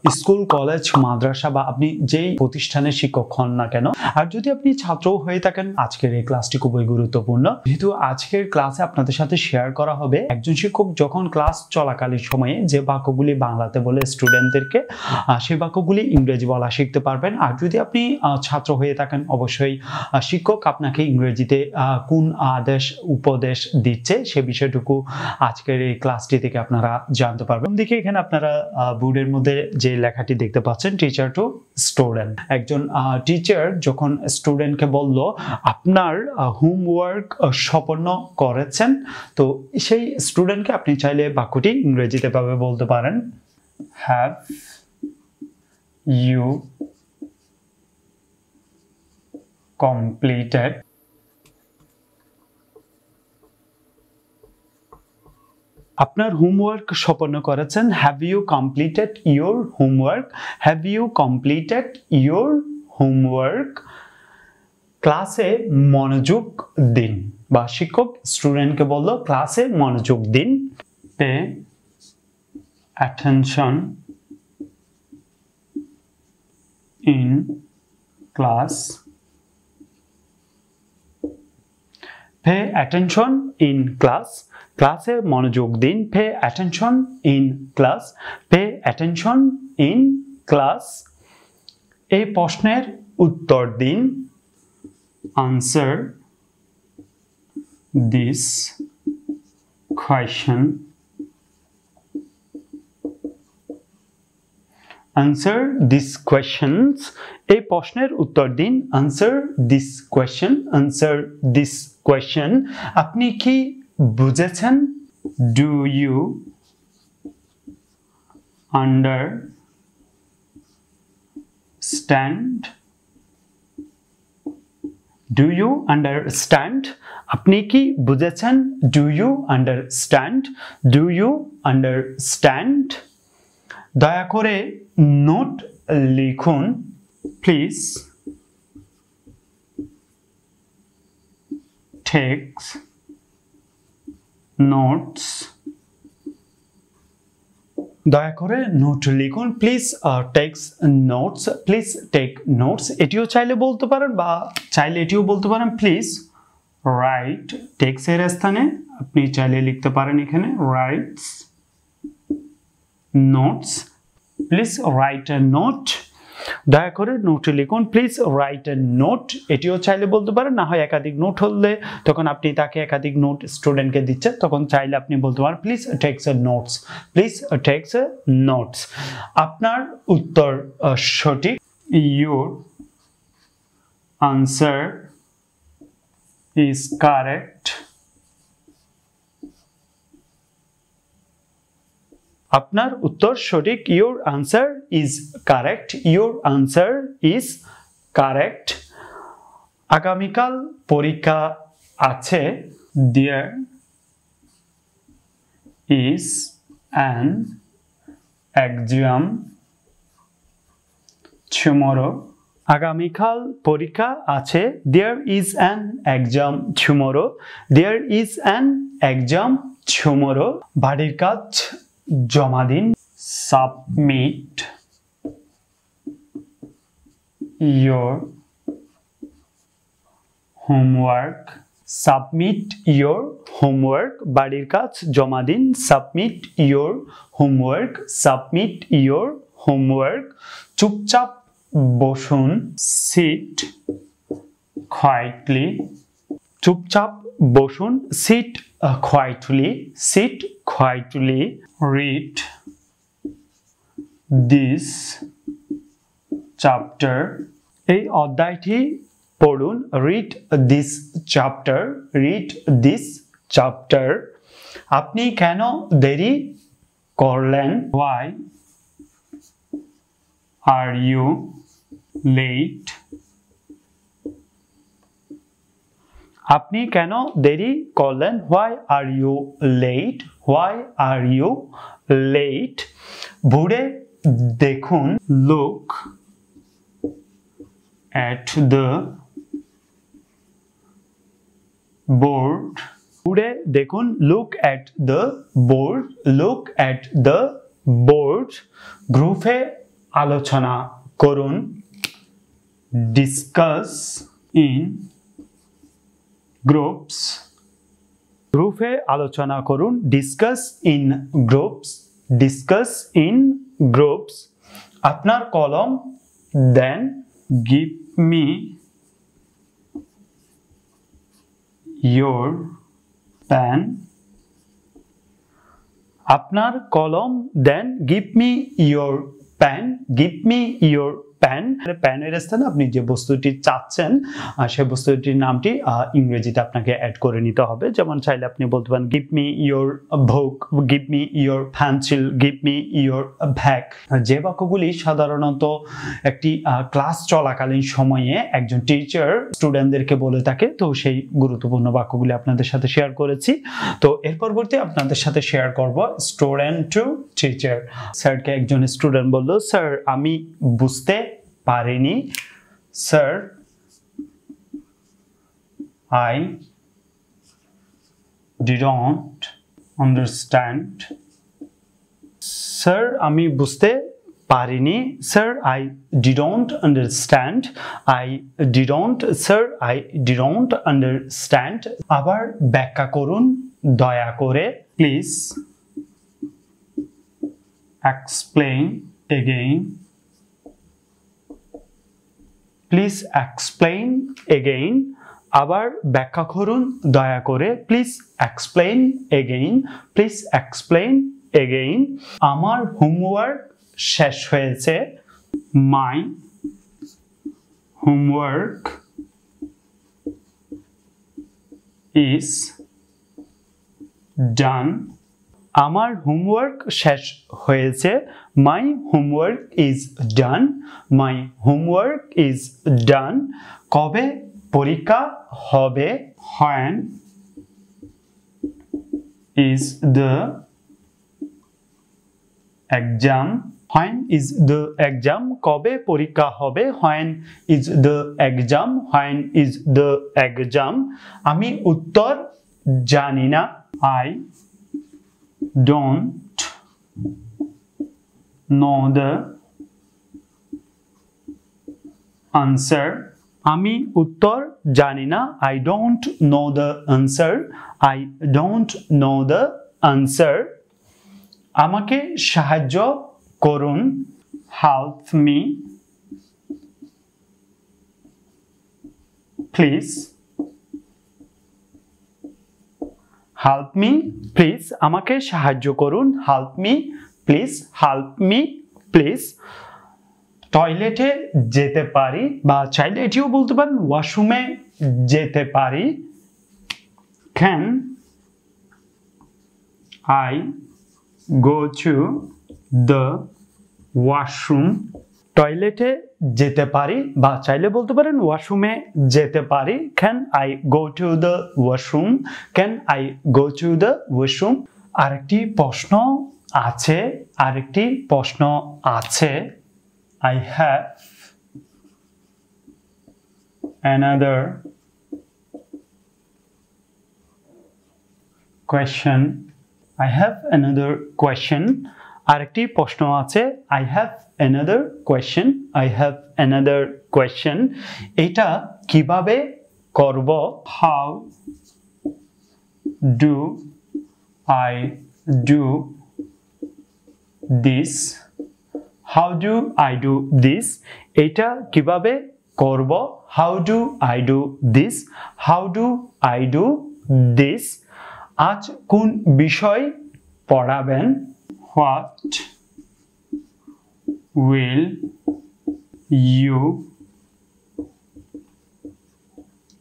School college মাদ্রাসা বা আপনি যেই প্রতিষ্ঠানের শিক্ষক হন না কেন, আর যদি আপনি ছাত্র হয়ে থাকেন, আজকের এই ক্লাসটি খুবই গুরুত্বপূর্ণ। যেহেতু আজকের ক্লাসে আপনাদের সাথে শেয়ার করা হবে একজন শিক্ষক যখন ক্লাস চলাকালীন সময়ে যে বাক্যগুলি বাংলাতে বলে স্টুডেন্টদেরকে, সেই বাক্যগুলি ইংরেজি বলা শিখতে পারবেন। আর যদি আপনি ছাত্র হয়ে থাকেন, অবশ্যই শিক্ষক আপনাকে ইংরেজিতে কোন আদেশ উপদেশ দিচ্ছে সে বিষয়টুকু আজকের এই ক্লাসটি থেকে আপনারা জানতে পারবেন। দেখে এখানে আপনারা বোর্ডের মধ্যে যে লেখাটি দেখতে পাচ্ছেন, টিচার টু স্টুডেন্ট। একজন টিচার যখন স্টুডেন্টকে বলল আপনার হোমওয়ার্ক সম্পন্ন করেছেন, তো সেই স্টুডেন্টকে আপনি চাইলে বাক্যটি ইংরেজিতে ভাবে বলতে পারেন, হ্যাভ ইউ completed আপনার হোমওয়ার্ক সম্পন্ন করেছেন। Have you completed your homework? Have you completed your homework? ক্লাসে মনোযোগ দিন, বা শিক্ষক স্টুডেন্টকে বলল ক্লাসে মনোযোগ দিন। Pay attention in class. Pay attention in class. ক্লাসে মনোযোগ দিন। Pay attention in class. Pay attention in class. এই প্রশ্নের উত্তর দিন। Answer this question. Answer this questions. এই প্রশ্নের উত্তর দিন। Answer this question. Answer this question. আপনি কি বুঝেছেন? Do you understand? Do you understand? আপনি কি বুঝেছেন? Do you understand? Do you understand? দয়া করে নোট লিখুন। Please takes notes. দয়া করে নোট লিখুন। Please takes notes. Please take notes. এটিও চাইলে বলতে পারেন, বা চাইলে এটিও বলতে পারেন প্লিজ রাইট। টেক্স এর স্থানে আপনি চাইলে লিখতে পারেন এখানে rights notes. Please write a note. দয়া করে নোট লিখুন। Please write a note. এটিও চাইলে বলতে পারেন, না হয় একাধিক নোট হলে তখন আপনি তাকে একাধিক নোট স্টুডেন্টকে দিচ্ছেন, তখন চাইলে আপনি বলতে পারেন please takes a notes. Please takes a notes. আপনার উত্তর সঠিক। Your answer is correct. আপনার উত্তর সঠিক। Your answer is correct. Your answer is correct. আগামীকাল পরীক্ষা আছে। There is an exam tomorrow. আগামীকাল পরীক্ষা আছে। There is an exam tomorrow. There is an exam tomorrow. বাড়ির কাজ জমা দিন। Submit your homework. Submit your homework. বাড়ির কাজ জমা দিন। Submit your homework. Submit your homework. চুপচাপ বসুন। Sit quietly. চুপচাপ বসুন। Sit quietly. Sit quietly. Read this chapter. এই অধ্যায়টি পড়ুন। Read this chapter. Read this chapter. আপনি কেন দেরি করলেন? Why are you late? আপনি কেন দেরি করলেন? Why are you late? Why are you late? বোর্ডে দেখুন। Look at the board. বোর্ডে দেখুন। Look at the board. Look at the board. গ্রুপে আলোচনা করুন ডিসকাস ইন গ্রুপস গ্রুপে আলোচনা করুন discuss in groups discuss in groups আপনার কলম দেন গিভ মি your pen আপনার কলম দেন give me your pen give me your pen পেনের স্থানে আপনি যে বস্তুটি চাচ্ছেন সেই বস্তুটির নামটি ইংরেজিতে আপনাকে অ্যাড করে নিতে হবে যেমন চাইলে আপনি বলতে পারেন give me your book give me your pencil give me your bag যে বাক্যগুলি সাধারণত একটি ক্লাস চলাকালীন সময়ে একজন টিচার স্টুডেন্টদেরকে বলে থাকে তো সেই গুরুত্বপূর্ণ বাক্যগুলি আপনাদের সাথে শেয়ার করেছি তো এর পরবর্তী আপনাদের সাথে শেয়ার করব স্টুডেন্ট টু টিচার স্যারকে একজন স্টুডেন্ট বলল স্যার আমি বুঝতে পারিনি sir I didn't understand sir আমি বুঝতে পারিনি sir I didn't understand I didn't sir I didn't understand আবার ব্যাখ্যা করুন দয়া করে please explain again please explain again আবার ব্যাখ্যা করুন দয়া করে please explain again please explain again আমার হোমওয়ার্ক শেষ হয়েছে my homework is done আমার হোমওয়ার্ক শেষ হয়েছে my homework is done my homework is done কবে পরীক্ষা হবে when is the exam when is the exam কবে পরীক্ষা হবে when is the exam when is the exam আমি উত্তর জানি না I don't know the answer আমি উত্তর জানি না I don't know the answer I don't know the answer আমাকে সাহায্য করুন help me please help me please আমাকে সাহায্য করুন help me please help me please টয়লেটে যেতে পারি বা চাইলে এটিও বলতে পারেন ওয়াশরুমে যেতে পারি can I go to the washroom টয়লেটে যেতে পারি বা চাইলে বলতে পারেন ওয়াশরুমে যেতে পারি can I go to the washroom can I go to the washroom আরেকটি প্রশ্ন আছে I have another question I have another question আরেকটি প্রশ্ন আছে I have another question I have another question এটা কিভাবে করব how do I do this how do I do this এটা কিভাবে করব how do I do this how do I do this আজ কোন বিষয় পড়াবেন what will you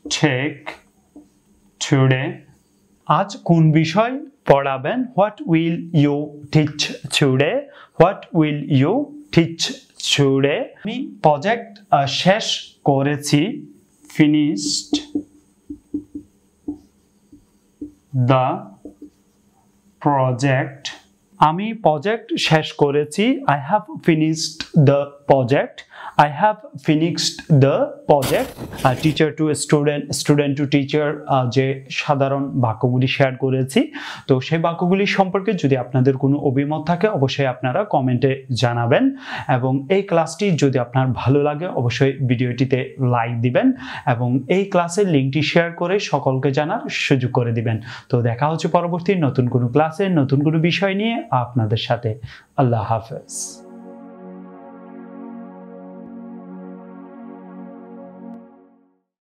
take today আজ কোন বিষয় পড়াবেন what will you teach today what will you teach today আমি প্রজেক্ট শেষ করেছি finished the project আমি প্রজেক্ট শেষ করেছি I have finished the project I have finished the project. Teacher to student, student to teacher, যে সাধারণ বাক্যগুলি share করেছি, তো সেই বাক্যগুলি সম্পর্কে যদি আপনাদের কোনো অভিমত থাকে অবশ্যই আপনারা কমেন্টে জানাবেন। এবং এই ক্লাসটি যদি আপনার ভালো লাগে অবশ্যই ভিডিওটিতে লাইক দিবেন এবং এই ক্লাসের লিঙ্কটি শেয়ার করে সকলকে জানার সুযোগ করে দিবেন। তো দেখা হচ্ছে পরবর্তী নতুন কোনো ক্লাসে নতুন কোনো বিষয় নিয়ে আপনাদের সাথে। আল্লাহ হাফেজ।